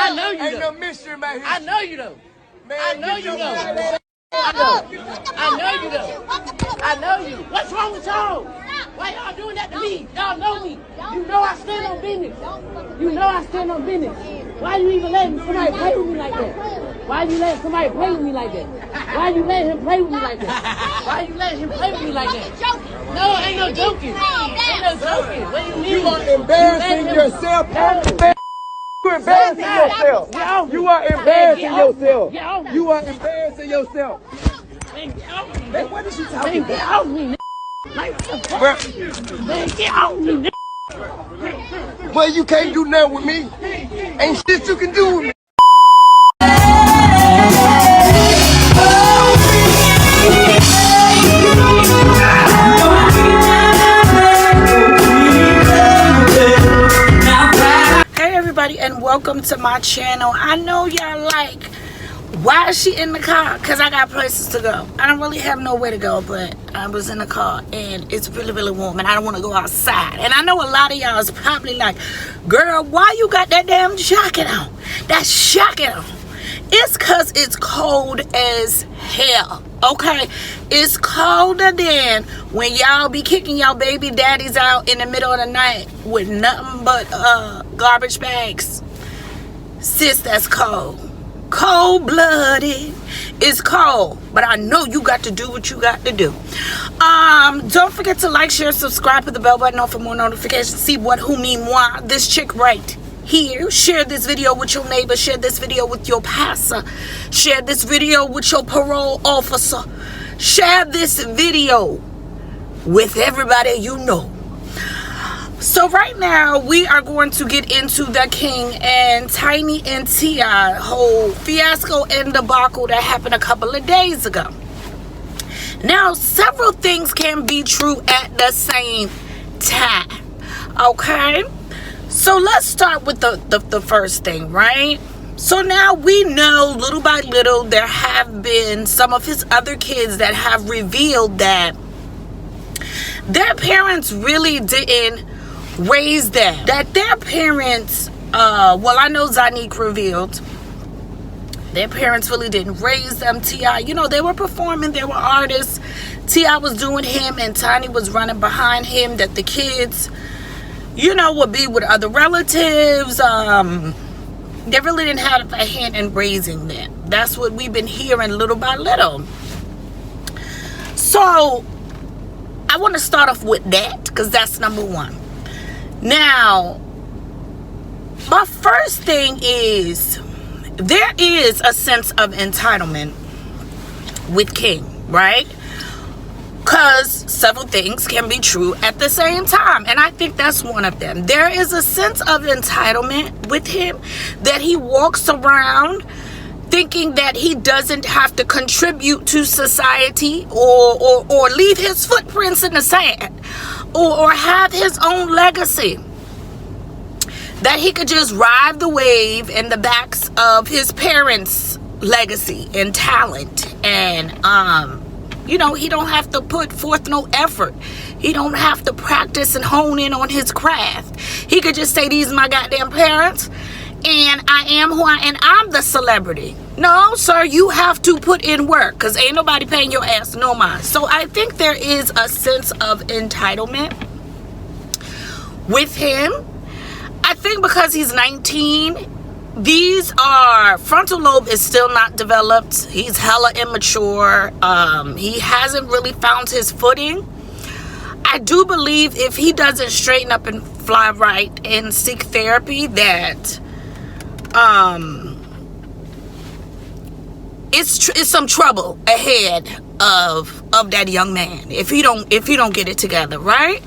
I know you Ain't though. no mystery about his I know you though. Man, I know get you your though. fat ass I know. I know you though. I know you. What's wrong with y'all? Why y'all doing that to me? Y'all know me. You know I stand on business. You know I stand on business. Why you even letting somebody play with me like that? Why you letting somebody play with me like that? Why you letting him play with me like that? Why you letting him play with me like that? No, ain't no joking. Ain't no joking. What do you mean? You are embarrassing yourself. You embarrassing yourself. You are embarrassing yourself. You are embarrassing yourself. Man, what is she talking Get about? off me, like, what the fuck? Man, get off me, Well, you can't do nothing with me. Ain't shit you can do with me. Hey everybody, and welcome to my channel. I know y'all like, why is she in the car? Because I got places to go. I don't really have nowhere to go, but I was in the car and it's really, really warm and I don't want to go outside. And I know a lot of y'all is probably like, girl, why you got that damn jacket on? That jacket on. It's because it's cold as hell, okay? It's colder than when y'all be kicking y'all baby daddies out in the middle of the night with nothing but garbage bags. Sis, that's cold. Cold-blooded. It's cold, but I know you got to do what you got to do. Don't forget to like, share, subscribe, put the bell button on for more notifications. See what, who, me, moi, this chick right here. Share this video with your neighbor. Share this video with your pastor. Share this video with your parole officer. Share this video with everybody you know. So right now we are going to get into the King and Tiny and T.I. whole fiasco and debacle that happened a couple of days ago. Now, several things can be true at the same time, okay? So let's start with the first thing, right? So now we know little by little there have been some of his other kids that have revealed that their parents really didn't raise them. That their parents, well, I know Zanique revealed their parents really didn't raise them. T.I., you know, they were performing, they were artists. T.I. was doing him and Tiny was running behind him, that the kids, you know, would be with other relatives. They really didn't have a hand in raising them. That's what we've been hearing little by little. So I want to start off with that because that's number one. Now, my first thing is, there is a sense of entitlement with King, right? Because several things can be true at the same time, and I think that's one of them. There is a sense of entitlement with him, that he walks around thinking that he doesn't have to contribute to society or leave his footprints in the sand or have his own legacy, that he could just ride the wave in the backs of his parents' legacy and talent, and you know, he don't have to put forth no effort. He don't have to practice and hone in on his craft. He could just say, these are my goddamn parents, and I am who I am, and I'm the celebrity. No, sir, you have to put in work, because ain't nobody paying your ass no mind. So I think there is a sense of entitlement with him. I think because he's 19, these are, frontal lobe is still not developed. He's hella immature. He hasn't really found his footing. I do believe if he doesn't straighten up and fly right and seek therapy, that it's some trouble ahead of that young man if he don't get it together, right?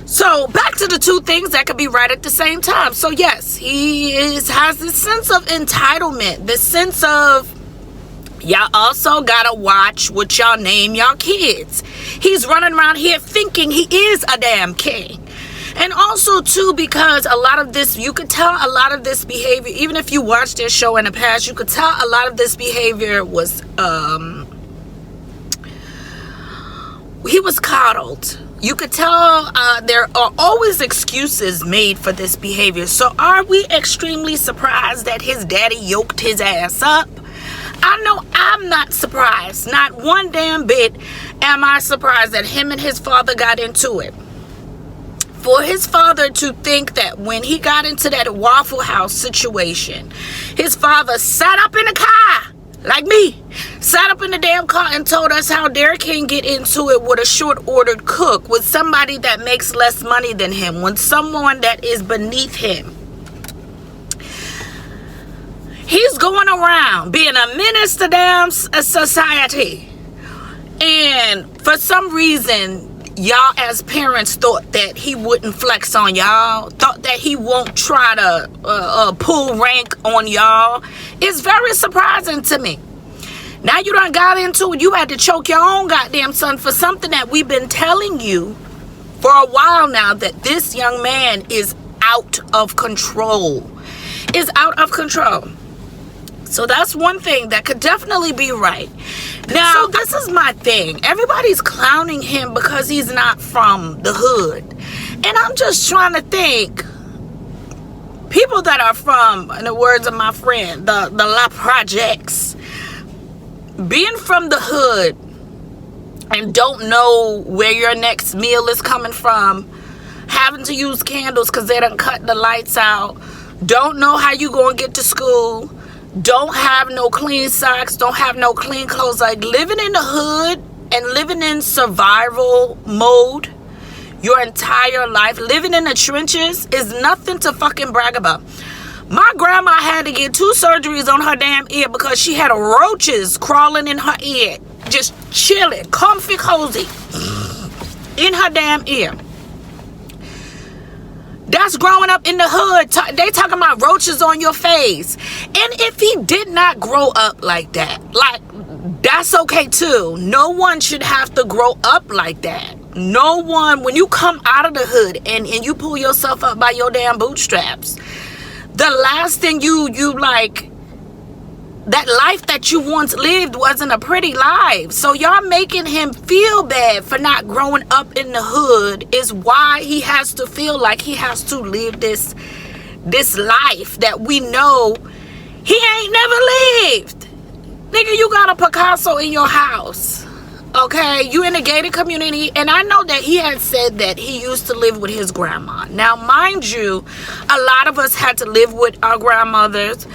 So back to the two things that could be right at the same time. So yes, he has this sense of entitlement, this sense of, y'all also gotta watch what y'all name y'all kids. He's running around here thinking he is a damn king. And also too, because a lot of this, you could tell a lot of this behavior, even if you watched this show in the past, you could tell a lot of this behavior was he was coddled. you could tell there are always excuses made for this behavior. So are we extremely surprised that his daddy yoked his ass up? I know I'm not surprised. Not one damn bit am I surprised that him and his father got into it. For his father to think that when he got into that Waffle House situation, his father sat up in the car, like me, sat up in the damn car and told us how Derek can get into it with a short-ordered cook, with somebody that makes less money than him, with someone that is beneath him. He's going around being a menace to damn society. And for some reason, y'all as parents thought that he wouldn't flex on y'all, thought that he won't try to pull rank on y'all. It's very surprising to me. Now you done got into it. You had to choke your own goddamn son for something that we've been telling you for a while now, that this young man is out of control. Is out of control. So that's one thing that could definitely be right. Now, this is my thing. Everybody's clowning him because he's not from the hood. And I'm just trying to think. People that are from, in the words of my friend, the La Projects, being from the hood and don't know where your next meal is coming from, having to use candles because they done cut the lights out, don't know how you gonna get to school, don't have no clean socks, don't have no clean clothes, like living in the hood and living in survival mode your entire life, living in the trenches, is nothing to fucking brag about. My grandma had to get 2 surgeries on her damn ear because she had roaches crawling in her ear, just chilling, comfy, cozy in her damn ear. That's growing up in the hood. They talking about roaches on your face. And if he did not grow up like that, like, that's okay too. No one should have to grow up like that. No one, when you come out of the hood and you pull yourself up by your damn bootstraps, the last thing you like, that life that you once lived wasn't a pretty life. So y'all making him feel bad for not growing up in the hood is why he has to feel like he has to live this life that we know he ain't never lived. Nigga, you got a Picasso in your house. Okay, you in a gated community, and I know that he had said that he used to live with his grandma. Now, mind you, a lot of us had to live with our grandmothers.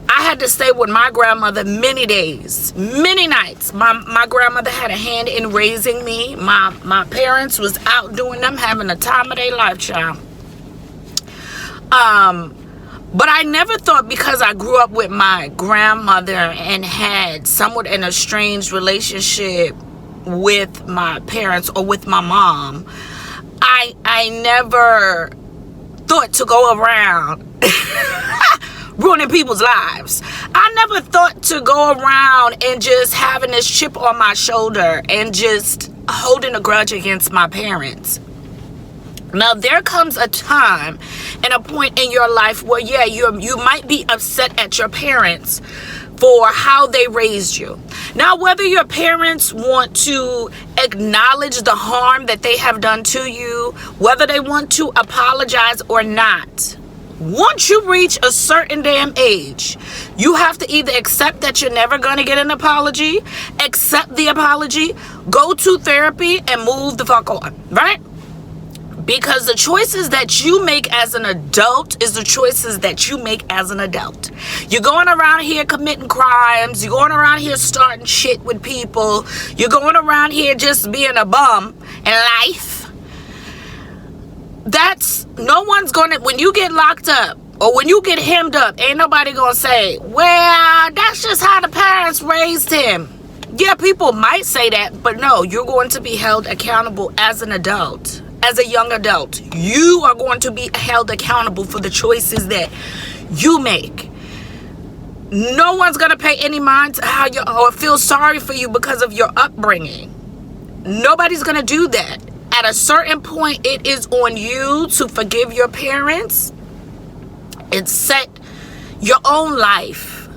I had to stay with my grandmother many days, many nights. My grandmother had a hand in raising me. My parents was out doing them, having the time of their life, child. But I never thought, because I grew up with my grandmother and had somewhat an estranged relationship with my parents or with my mom, I never thought to go around ruining people's lives. I never thought to go around and just having this chip on my shoulder and just holding a grudge against my parents. Now, there comes a time and a point in your life where, yeah, you might be upset at your parents for how they raised you. Now, whether your parents want to acknowledge the harm that they have done to you, whether they want to apologize or not, once you reach a certain damn age, you have to either accept that you're never going to get an apology, accept the apology, go to therapy, and move the fuck on, right? Because the choices that you make as an adult is the choices that you make as an adult. You're going around here committing crimes. You're going around here starting shit with people. You're going around here just being a bum in life. That's, no one's gonna, when you get locked up or when you get hemmed up, ain't nobody gonna say, well, that's just how the parents raised him. Yeah, people might say that, but no, you're going to be held accountable as an adult. As a young adult, you are going to be held accountable for the choices that you make. No one's going to pay any mind to how you, or feel sorry for you because of your upbringing. Nobody's going to do that. At a certain point, it is on you to forgive your parents and set your own life.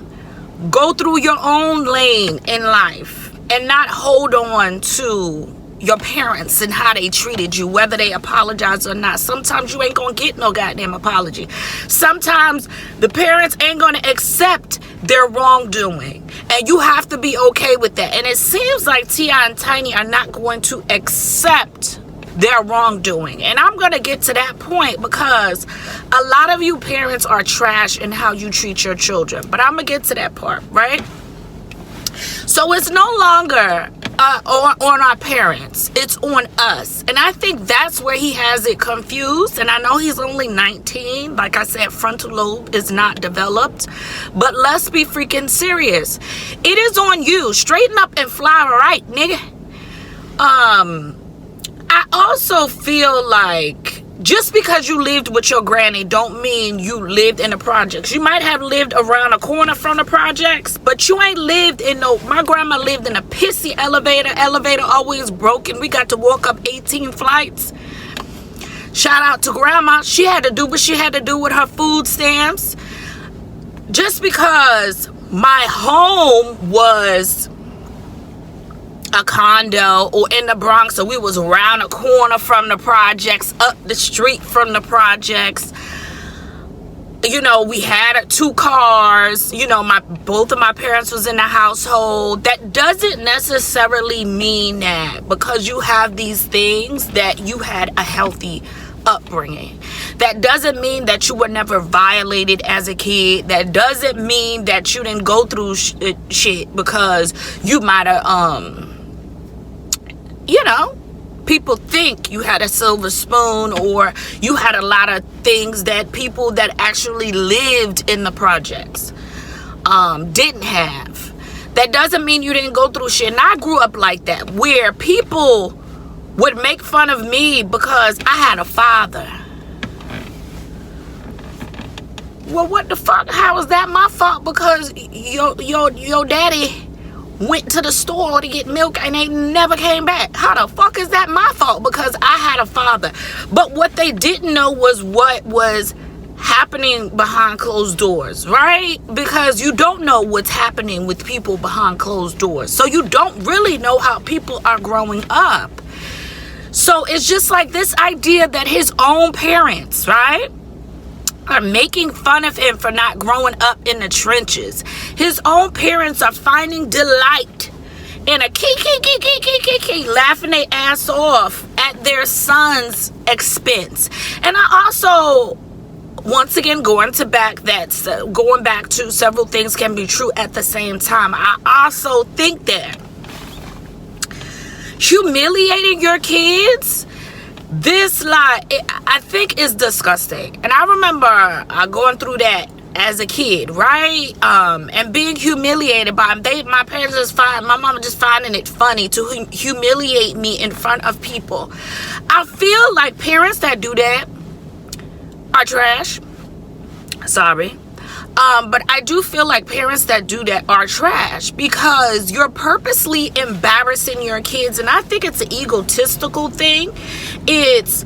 Go through your own lane in life and not hold on to your parents and how they treated you, whether they apologize or not. Sometimes you ain't gonna get no goddamn apology. Sometimes the parents ain't gonna accept their wrongdoing, and you have to be okay with that. And it seems like T.I. and Tiny are not going to accept their wrongdoing, and I'm gonna get to that point, because a lot of you parents are trash in how you treat your children. But I'm gonna get to that part, right? So it's no longer on our parents, it's on us. And I think that's where he has it confused. And I know he's only 19. Like I said, frontal lobe is not developed. But let's be freaking serious. It is on you. Straighten up and fly right, nigga. I also feel like just because you lived with your granny don't mean you lived in the projects. You might have lived around a corner from the projects, but you ain't lived in no... My grandma lived in a pissy elevator. Elevator always broken. We got to walk up 18 flights. Shout out to grandma. She had to do what she had to do with her food stamps. Just because my home was a condo or in the Bronx, so we was around a corner from the projects, up the street from the projects, you know, we had 2 cars, you know, both of my parents was in the household. That doesn't necessarily mean that because you have these things that you had a healthy upbringing. That doesn't mean that you were never violated as a kid. That doesn't mean that you didn't go through shit because you might have you know, people think you had a silver spoon or you had a lot of things that people that actually lived in the projects didn't have. That doesn't mean you didn't go through shit. And I grew up like that, where people would make fun of me because I had a father. Well, what the fuck? How is that my fault? Because your daddy went to the store to get milk and they never came back. How the fuck is that my fault? Because I had a father. But what they didn't know was what was happening behind closed doors, right? Because you don't know what's happening with people behind closed doors. So you don't really know how people are growing up. So it's just like this idea that his own parents, right, are making fun of him for not growing up in the trenches. His own parents are finding delight in a key, laughing their ass off at their son's expense. And I also, once again, going back to several things can be true at the same time. I also think that humiliating your kids, this I think is disgusting. And I remember going through that as a kid, right? And being humiliated by them. My parents just my mama just finding it funny to humiliate me in front of people. I feel like parents that do that are trash. Sorry. But I do feel like parents that do that are trash, because you're purposely embarrassing your kids. And I think it's an egotistical thing. It's,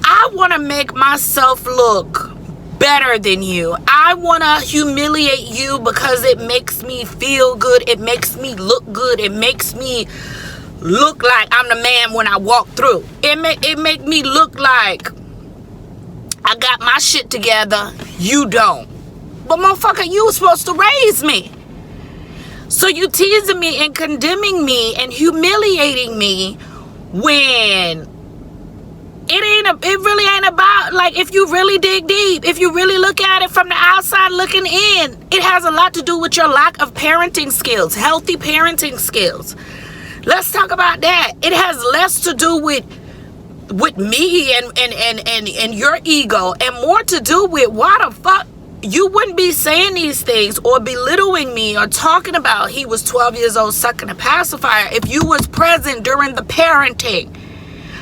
I want to make myself look better than you. I want to humiliate you because it makes me feel good. It makes me look good. It makes me look like I'm the man when I walk through. It make me look like I got my shit together. You don't. But motherfucker, you was supposed to raise me. So you teasing me and condemning me and humiliating me when it really ain't about, like, if you really dig deep, if you really look at it from the outside looking in, it has a lot to do with your lack of parenting skills, healthy parenting skills. Let's talk about that. It has less to do with me and your ego, and more to do with why the fuck you wouldn't be saying these things or belittling me or talking about he was 12 years old sucking a pacifier if you was present during the parenting.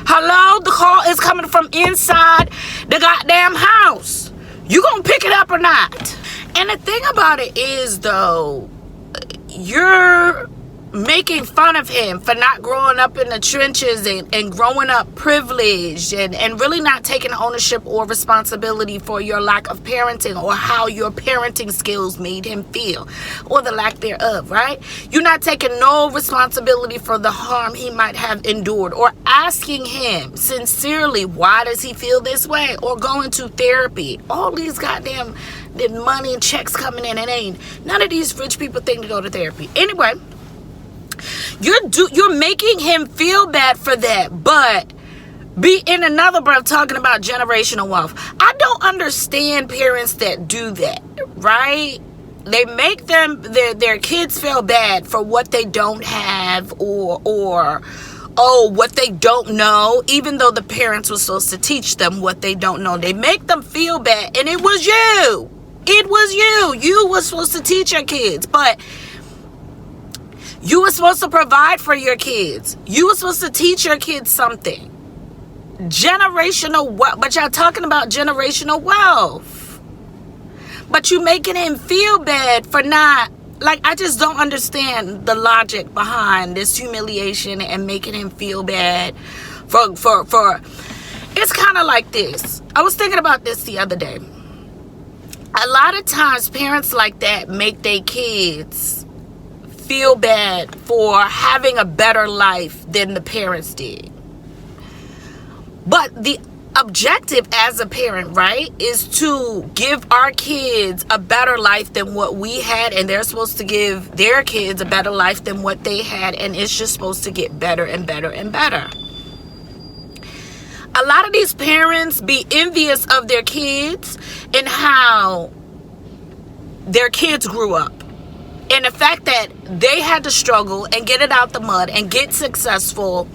Hello? The call is coming from inside the goddamn house. You gonna pick it up or not? And the thing about it is, though, you're making fun of him for not growing up in the trenches and growing up privileged and really not taking ownership or responsibility for your lack of parenting or how your parenting skills made him feel or the lack thereof, right? You're not taking no responsibility for the harm he might have endured or asking him sincerely, why does he feel this way? Or going to therapy. All these goddamn money and checks coming in, and ain't none of these rich people think to go to therapy. Anyway, you're making him feel bad for that, but be in another breath talking about generational wealth. I don't understand parents that do that, right? They make their kids feel bad for what they don't have or what they don't know, even though the parents were supposed to teach them what they don't know. They make them feel bad, and it was you. It was you. You were supposed to teach your kids, but you were supposed to provide for your kids. You were supposed to teach your kids something. Generational wealth. But y'all talking about generational wealth. But you making him feel bad for not, like, I just don't understand the logic behind this humiliation and making him feel bad for it's kind of like this. I was thinking about this the other day. A lot of times parents like that make their kids feel bad for having a better life than the parents did. But the objective as a parent, right, is to give our kids a better life than what we had, and they're supposed to give their kids a better life than what they had, and it's just supposed to get better and better and better. A lot of these parents be envious of their kids and how their kids grew up. And the fact that they had to struggle and get it out the mud and get successful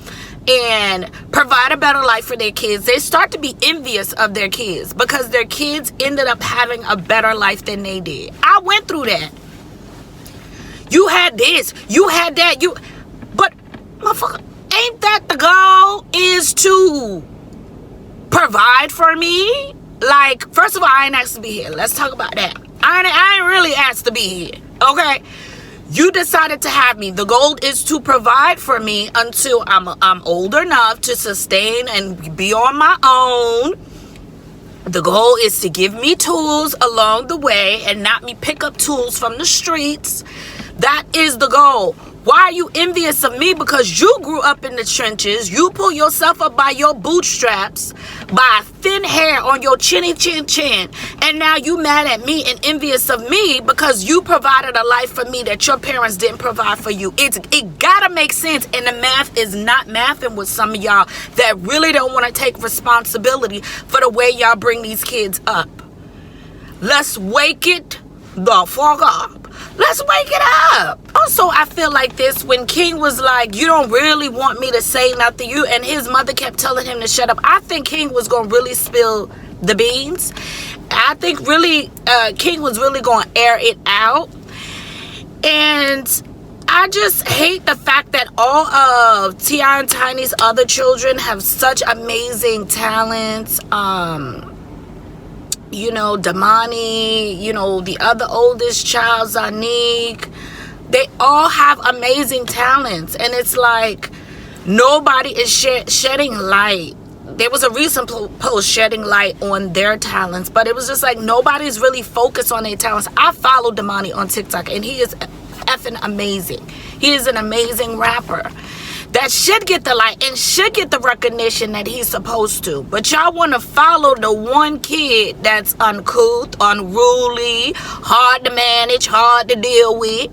and provide a better life for their kids, they start to be envious of their kids because their kids ended up having a better life than they did. I went through that. You had this, you had that, but motherfucker, ain't that the goal, is to provide for me? Like, first of all, I ain't asked to be here. Let's talk about that. I ain't really asked to be here. Okay, you decided to have me. The goal is to provide for me until I'm old enough to sustain and be on my own. The goal is to give me tools along the way and not me pick up tools from the streets. That is the goal. Why are you envious of me? Because you grew up in the trenches. You pull yourself up by your bootstraps, by thin hair on your chinny chin chin. And now you mad at me and envious of me because you provided a life for me that your parents didn't provide for you. It gotta make sense. And the math is not mathing with some of y'all that really don't want to take responsibility for the way y'all bring these kids up. Let's wake it the fuck up. Let's wake it up. Also, I feel like this when King was like, you don't really want me to say nothing, you, and his mother kept telling him to shut up. I think King was going to really spill the beans. I think really King was really going to air it out. And I just hate the fact that all of T.I. and Tiny's other children have such amazing talents. You know, Damani, you know, the other oldest child, Zanique, they all have amazing talents. And it's like nobody is shedding light. There was a recent post shedding light on their talents, but it was just like nobody's really focused on their talents. I follow Damani on TikTok, and he is effing amazing. He is an amazing rapper that should get the light and should get the recognition that he's supposed to. But y'all want to follow the one kid that's uncouth, unruly, hard to manage, hard to deal with.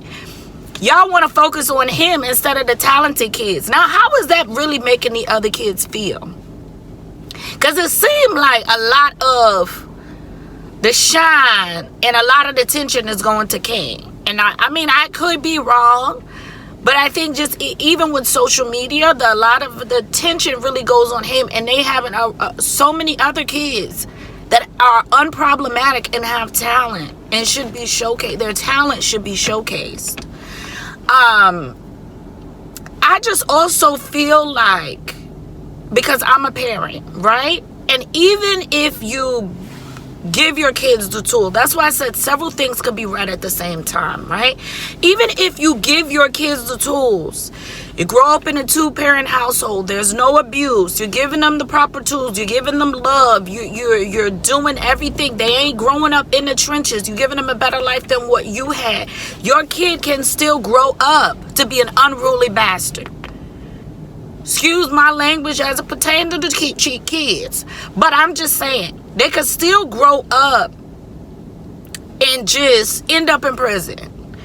Y'all want to focus on him instead of the talented kids. Now, how is that really making the other kids feel? Because it seemed like a lot of the shine and a lot of the attention is going to King. And I mean, I could be wrong. But I think just even with social media, a lot of the attention really goes on him. And they have so many other kids that are unproblematic and have talent and should be showcased. Their talent should be showcased. I just also feel like, because I'm a parent, right? And even if you give your kids the tool. That's why I said several things could be read at the same time, right? Even if you give your kids the tools, you grow up in a 2-parent household, there's no abuse, you're giving them the proper tools, you're giving them love, you're doing everything. They ain't growing up in the trenches, you're giving them a better life than what you had. Your kid can still grow up to be an unruly bastard. Excuse my language as it pertains to the Ch0kes, but I'm just saying, they could still grow up and just end up in prison,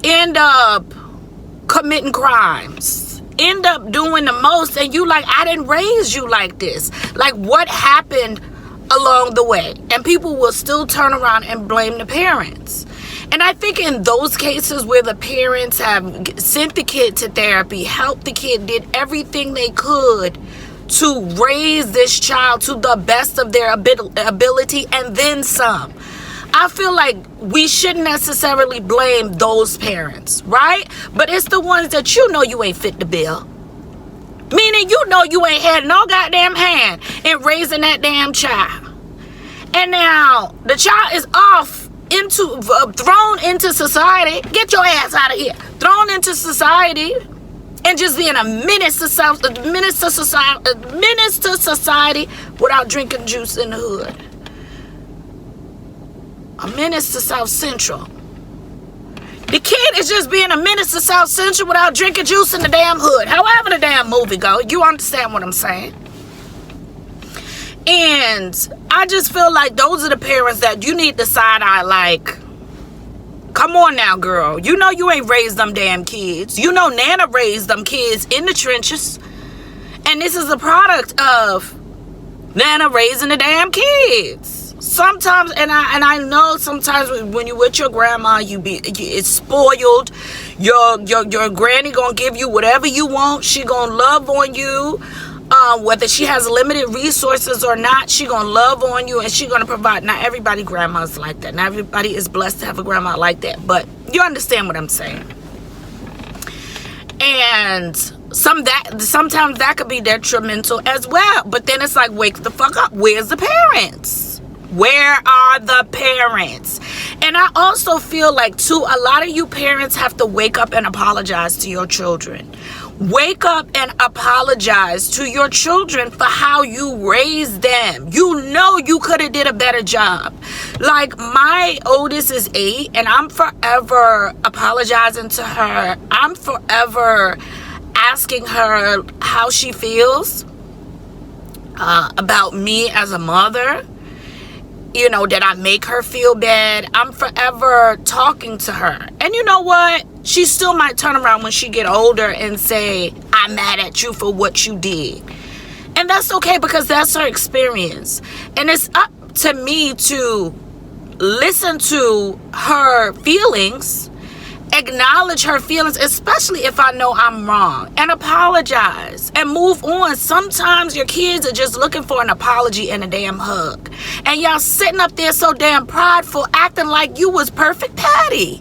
end up committing crimes, end up doing the most, and you like, I didn't raise you like this. Like, what happened along the way? And people will still turn around and blame the parents. And I think in those cases where the parents have sent the kid to therapy, helped the kid, did everything they could to raise this child to the best of their ability and then some, I feel like we shouldn't necessarily blame those parents, right? But it's the ones that you know you ain't fit the bill. Meaning you know you ain't had no goddamn hand in raising that damn child. And now the child is off into, thrown into society. Get your ass out of here. Thrown into society and just being a menace to society without drinking juice in the hood. A menace to South Central. The kid is just being a menace to South Central without drinking juice in the damn hood. However the damn movie go, you understand what I'm saying. And I just feel like those are the parents that you need to side eye like, come on now, girl. You know you ain't raised them damn kids. You know Nana raised them kids in the trenches. And this is a product of Nana raising the damn kids. Sometimes, and I know sometimes when you with your grandma, it's spoiled. Your granny gonna give you whatever you want. She gonna love on you. Whether she has limited resources or not, she gonna love on you and she gonna provide. Not everybody grandma's like that. Not everybody is blessed to have a grandma like that. But you understand what I'm saying. And sometimes that could be detrimental as well. But then it's like, wake the fuck up. Where's the parents? Where are the parents? And I also feel like, too, a lot of you parents have to wake up and apologize to your children. Wake up and apologize to your children for how you raised them. You know you could have did a better job. Like, my oldest is 8, and I'm forever apologizing to her. I'm forever asking her how she feels about me as a mother. You know, did I make her feel bad? I'm forever talking to her. And you know what? She still might turn around when she get older and say, I'm mad at you for what you did. And that's okay because that's her experience. And it's up to me to listen to her feelings, acknowledge her feelings, especially if I know I'm wrong, and apologize and move on. Sometimes your kids are just looking for an apology and a damn hug, and y'all sitting up there so damn prideful, acting like you was perfect Patty.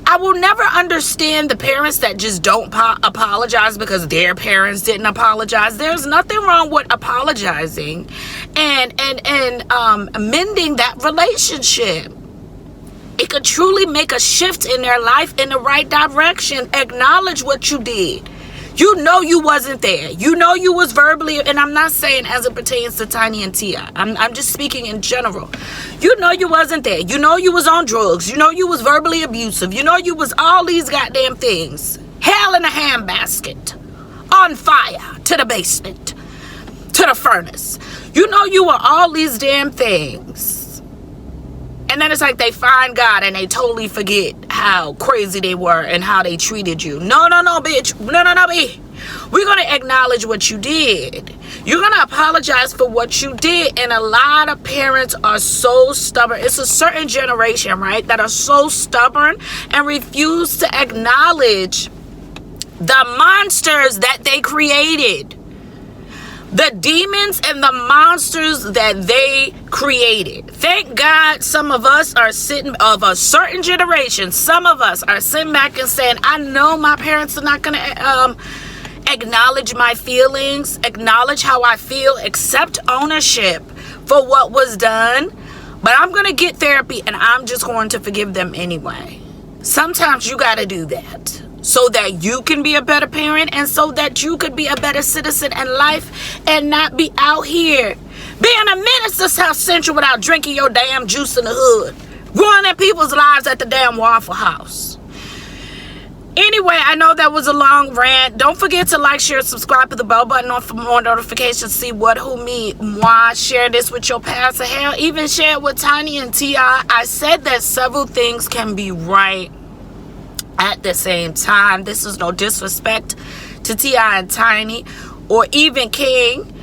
I will never understand the parents that just don't apologize because their parents didn't apologize. There's nothing wrong with apologizing and mending that relationship. It could truly make a shift in their life in the right direction. Acknowledge what you did. You know you wasn't there. You know you was verbally, and I'm not saying as it pertains to Tiny and Tia. I'm just speaking in general. You know you wasn't there. You know you was on drugs. You know you was verbally abusive. You know you was all these goddamn things. Hell in a handbasket. On fire. To the basement. To the furnace. You know you were all these damn things. And then it's like they find God and they totally forget how crazy they were and how they treated you. No, bitch. No, bitch. We're going to acknowledge what you did. You're going to apologize for what you did. And a lot of parents are so stubborn. It's a certain generation, right, that are so stubborn and refuse to acknowledge the monsters that they created. The demons and the monsters that they created. Thank God some of us are sitting, of a certain generation, some of us are sitting back and saying, I know my parents are not going to acknowledge my feelings, acknowledge how I feel, accept ownership for what was done. But I'm going to get therapy and I'm just going to forgive them anyway. Sometimes you got to do that so that you can be a better parent and so that you could be a better citizen in life and not be out here being a menace to South Central without drinking your damn juice in the hood, ruining people's lives at the damn Waffle House. Anyway, I know that was a long rant. Don't forget to like, share, subscribe, put the bell button on for more notifications. See what, who, me, moi. Share this with your pastor. Hell, even share it with Tiny and T.I. I said that several things can be right at the same time. This is no disrespect to T.I. and Tiny or even King.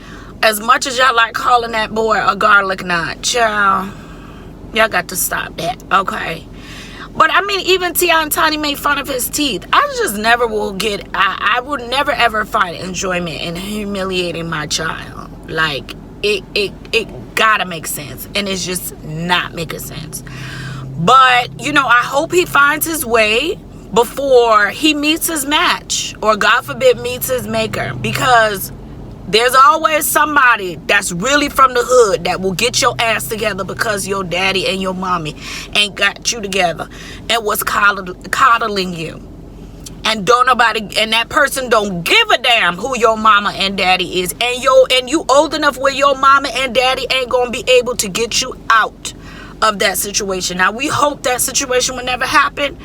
As much as y'all like calling that boy a garlic knot, child, y'all got to stop that, okay? But I mean, even T.I. and Tiny made fun of his teeth. I just never will get, I would never ever find enjoyment in humiliating my child. Like, it gotta make sense. And it's just not making sense. But, you know, I hope he finds his way before he meets his match. Or, God forbid, meets his maker. Because there's always somebody that's really from the hood that will get your ass together because your daddy and your mommy ain't got you together and was coddling you. And don't nobody, and that person don't give a damn who your mama and daddy is. And you old enough where your mama and daddy ain't gonna be able to get you out of that situation. Now, we hope that situation will never happen,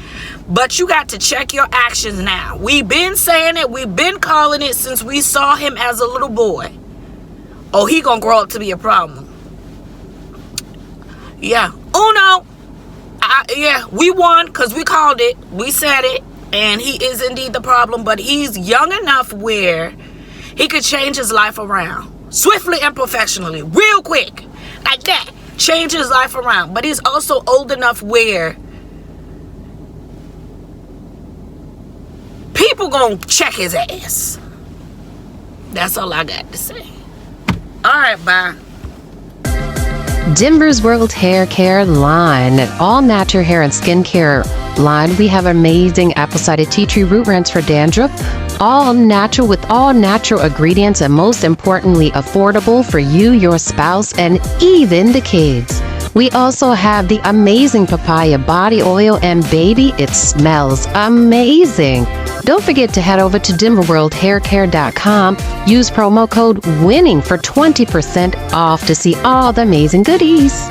but you got to check your actions now. We've been saying it, we've been calling it since we saw him as a little boy. Oh, he gonna grow up to be a problem. Yeah. Uno. Yeah, we won because we called it, we said it, and he is indeed the problem, but he's young enough where he could change his life around swiftly and professionally, real quick, like that. Change his life around. But he's also old enough where people gonna check his ass. That's all I got to say. All right, bye. Denver's World Hair Care line, an all-natural hair and skincare line. We have amazing apple-cider tea tree root rinse for dandruff, all natural with all natural ingredients, and most importantly, affordable for you, your spouse, and even the kids. We also have the amazing papaya body oil, and baby, it smells amazing. Don't forget to head over to denverworldhaircare.com. Use promo code WINNING for 20% off to see all the amazing goodies.